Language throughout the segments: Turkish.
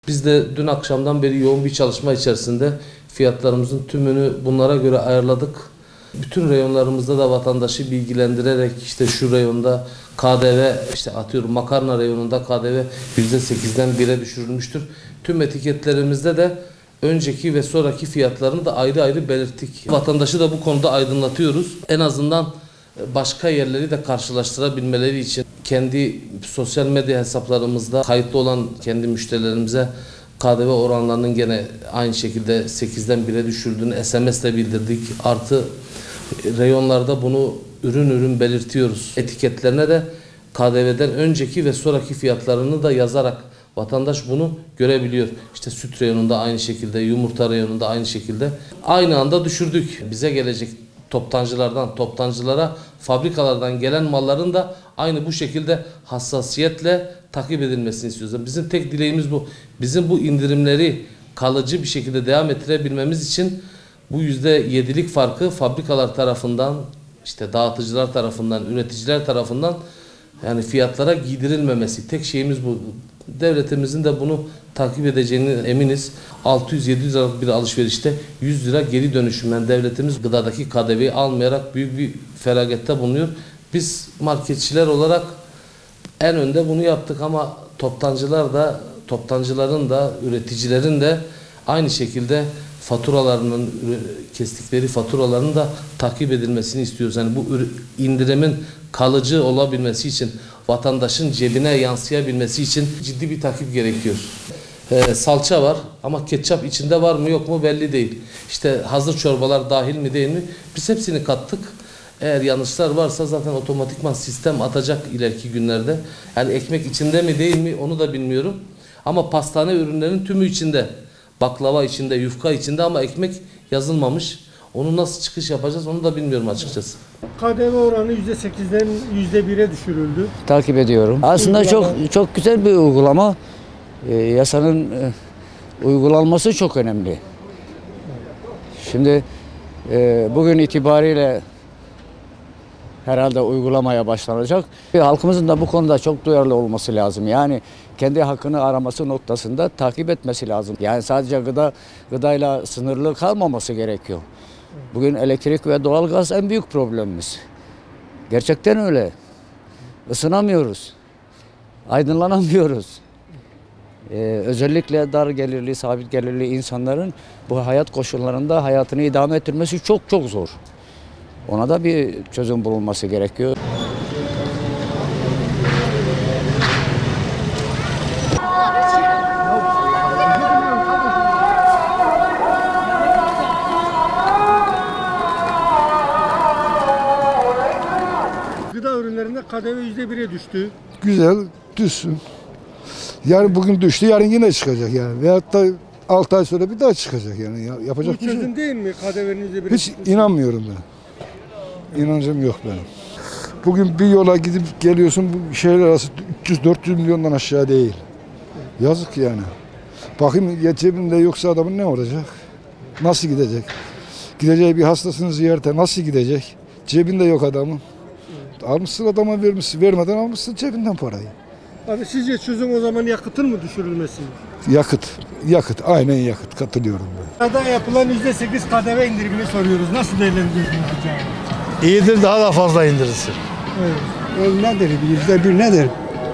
Biz de dün akşamdan beri yoğun bir çalışma içerisinde fiyatlarımızın tümünü bunlara göre ayarladık. Bütün reyonlarımızda da vatandaşı bilgilendirerek işte şu reyonda KDV, işte atıyorum makarna reyonunda KDV %8'den 1'e düşürülmüştür. Tüm etiketlerimizde de önceki ve sonraki fiyatlarını da ayrı ayrı belirttik. Vatandaşı da bu konuda aydınlatıyoruz. En azından başka yerleri de karşılaştırabilmeleri için kendi sosyal medya hesaplarımızda kayıtlı olan kendi müşterilerimize KDV oranlarının gene aynı şekilde 8'den 1'e düşürüldüğünü SMS ile bildirdik. Artı reyonlarda bunu ürün ürün belirtiyoruz. Etiketlerine de KDV'den önceki ve sonraki fiyatlarını da yazarak vatandaş bunu görebiliyor. İşte süt reyonunda aynı şekilde, yumurta reyonunda aynı şekilde. Aynı anda düşürdük. Bize gelecek toptancılara fabrikalardan gelen malların da aynı bu şekilde hassasiyetle takip edilmesini istiyoruz. Bizim tek dileğimiz bu. Bizim bu indirimleri kalıcı bir şekilde devam ettirebilmemiz için bu %7'lik farkı fabrikalar tarafından, işte dağıtıcılar tarafından, üreticiler tarafından yani fiyatlara giydirilmemesi. Tek şeyimiz bu. Devletimizin de bunu takip edeceğini eminiz. 600-700 liralık bir alışverişte 100 lira geri dönüşümden devletimiz gıdadaki KDV'yi almayarak büyük bir felakette bulunuyor. Biz marketçiler olarak en önde bunu yaptık ama toptancıların da üreticilerin de aynı şekilde faturalarının, kestikleri faturaların da takip edilmesini istiyoruz. Yani bu indirimin kalıcı olabilmesi için, vatandaşın cebine yansıyabilmesi için ciddi bir takip gerekiyor. Salça var ama ketçap içinde var mı yok mu belli değil. İşte hazır çorbalar dahil mi değil mi? Biz hepsini kattık. Eğer yanlışlar varsa zaten otomatikman sistem atacak ileriki günlerde. Yani ekmek içinde mi değil mi onu da bilmiyorum. Ama pastane ürünlerinin tümü içinde. Baklava içinde, yufka içinde ama ekmek yazılmamış. Onu nasıl çıkış yapacağız onu da bilmiyorum açıkçası. KDV oranı %8'den %1'e düşürüldü. Takip ediyorum. Aslında çok güzel bir uygulama. Yasanın uygulanması çok önemli. Şimdi bugün itibariyle herhalde uygulamaya başlanacak. Halkımızın da bu konuda çok duyarlı olması lazım. Yani kendi hakkını araması noktasında takip etmesi lazım. Yani sadece gıdayla sınırlı kalmaması gerekiyor. Bugün elektrik ve doğalgaz en büyük problemimiz. Gerçekten öyle. Isınamıyoruz. Aydınlanamıyoruz. Özellikle dar gelirli, sabit gelirli insanların bu hayat koşullarında hayatını idame ettirmesi çok zor. Ona da bir çözüm bulunması gerekiyor. Gıda ürünlerinde KDV %1'e düştü. Güzel, düşsün. Yani bugün düştü, yarın yine çıkacak yani. Veyahut da 6 ay sonra bir daha çıkacak yani. Yapacak Bu bir şey çözüm yok. değil mi KDV'nin %1'e Hiç düşmesi? inanmıyorum ben. İnancım yok benim. Bugün bir yola gidip geliyorsun, bu şehirler arası 300-400 milyondan aşağı değil. Yazık yani. Bakayım cebinde yoksa adamın ne olacak? Nasıl gidecek? Gideceği bir hastasını ziyarete nasıl gidecek? Cebinde yok adamın. Almışsın adama vermişsin, vermeden almışsın cebinden parayı. Abi sizce çözüm o zaman yakıtın mı düşürülmesi? Yakıt, aynen yakıt. Katılıyorum ben. Gıda yapılan %8 KDV indirimini soruyoruz. Nasıl değerlendiriyorsunuz bu cevabı? İyidir, daha da fazla indirirsin. Evet. O nedir? %1 nedir?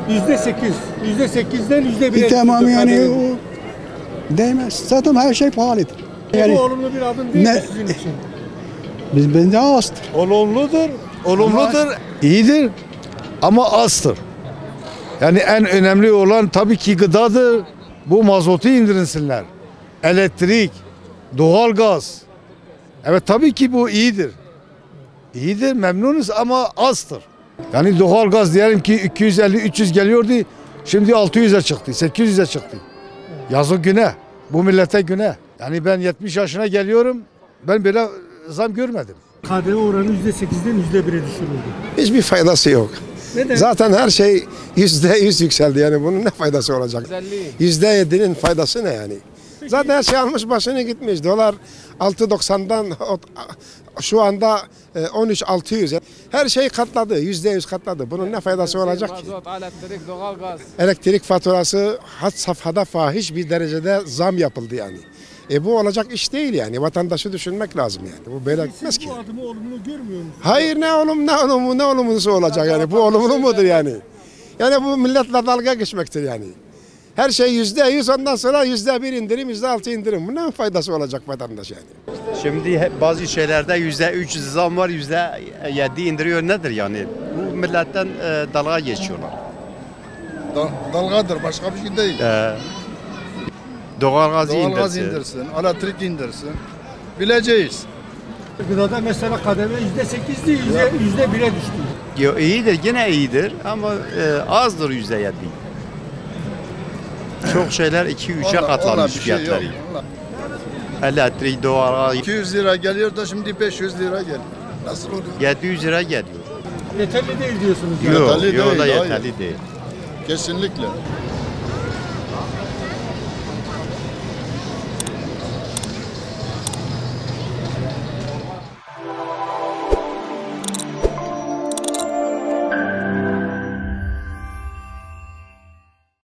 %8'den %1'e Tamam düşürdü yani KDV. o değmez. Zaten her şey pahalıdır. Bu olumlu bir adım değil mi Ne- sizin için? Bence azdır. Olumludur, iyidir ama azdır. Yani en önemli olan tabii ki gıdadır. Bu mazotu indirinsinler. Elektrik, doğalgaz. Evet tabii ki bu iyidir. İyidir, memnunuz ama azdır. Yani doğalgaz diyelim ki 250-300 geliyordu. Şimdi 600'e çıktı, 800'e çıktı. Yazık güne. Bu millete güne. Yani ben 70 yaşına geliyorum. Ben böyle zam görmedim. KDV oranı %8'den %1'e düşürüldü. Hiçbir faydası yok. Neden? Zaten her şey %100 yükseldi yani bunun ne faydası olacak? %7'nin faydası ne yani? Zaten her şey almış başını gitmiş. Dolar 6.90'dan şu anda 13.600. Her şey katladı. %100 katladı. Bunun ne faydası olacak ki? Elektrik, doğalgaz. Elektrik faturası had safhada fahiş bir derecede zam yapıldı yani. Bu olacak iş değil yani. Vatandaşı düşünmek lazım yani. Bu böyle gitmez ki. Bu adımı olumlu görmüyor musunuz? Hayır ne olumlusu olacak yani. Bu olumlu mudur yani? Yani bu milletle dalga geçmektir yani. Her şey %100 ondan sonra %1 indirim, %6 indirim. Bu ne faydası olacak vatandaş yani? Şimdi bazı şeylerde %3 zam var, %7 indiriyor nedir yani? Bu milletten dalga geçiyorlar. Dalgadır, başka bir şey değil. Doğalgazı Doğalgaz indirsin. indirsin, elektrik indirsin. Bileceğiz. Gıdada mesela KDV %8'di, %1'e düştü. Yo, iyidir, yine iyidir ama azdır %7. Çok şeyler 2-3'e katlanmış fiyatları. Elektrik, doğalgaz 200 lira geliyor da şimdi 500 lira geliyor. Nasıl oluyor? 700 lira geliyor. Yeterli değil diyorsunuz yani. Yeterli Yok, değil, da hayır. yeterli değil. Kesinlikle.